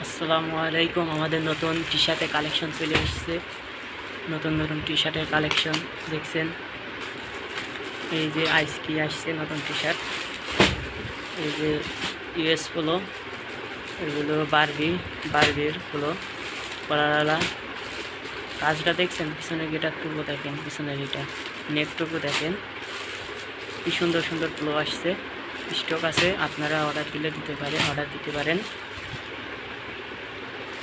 আসসালামু আলাইকুম। আমাদের নতুন টি শার্টের কালেকশন চলে এসেছে। নতুন নতুন টি শার্টের কালেকশন দেখছেন। এই যে আইসকি আসছে নতুন টি শার্ট। এই যে ইউএস পোলো, এগুলো বারবির পোলো কলারওয়ালা। কাজটা দেখছেন, পিছনের গেটারটুকু দেখেন, পিছনের এটা নেকটুকু দেখেন, কি সুন্দর সুন্দর পোলো আসছে। স্টক আছে, আপনারা অর্ডার দিতে পারেন।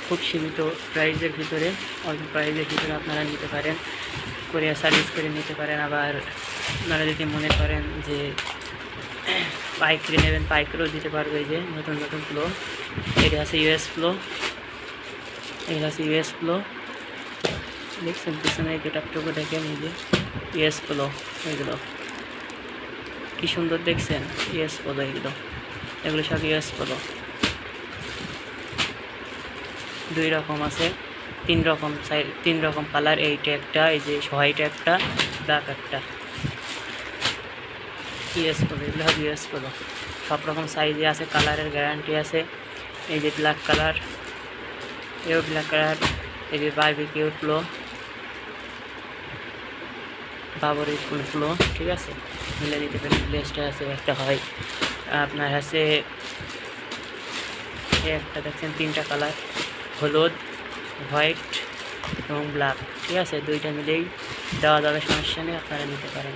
খুব সীমিত প্রাইজের ভিতরে, অল্প প্রাইজের ভিতরে আপনারা নিতে পারেন, কোরিয়ার সার্ভিস করে নিতে পারেন। আবার আপনারা যদি মনে করেন যে পাইকারি নেবেন, পাইকারিও দিতে পারবে। এই যে নতুন নতুন ফ্লো, এটা আছে ইউএস ফ্লো, দেখছেন পিছনে গেটআপটুকু দেখেন। এই যে ইউএস ফ্লো, এগুলো কি সুন্দর দেখছেন। ইউএস ফ্লো, এগুলো সব ইউএস ফ্লো। দুই রকম আছে, তিন রকম কালার। এইটা একটা, এই যে হোয়াইট একটা, ব্ল্যাক একটা। ইউএস পোলো, এগুলো হবে ইউএস পোলো। সব রকম সাইজে আছে, কালারের গ্যারান্টি আছে। এই যে ব্ল্যাক কালার, এও ব্ল্যাক কালার। এই যে বারবিকিউ ফ্লো, বাবরের ফ্লো, ঠিক আছে, মিলে নিতে পারেন। ব্লেসটা আছে একটা, হয় আপনার আছে একটা, দেখছেন তিনটা কালার, হলুদ, হোয়াইট এবং ব্ল্যাক, ঠিক আছে। দুইটা মিলেই দেওয়া যাবে, সমস্যা নেই, আপনারা নিতে পারেন।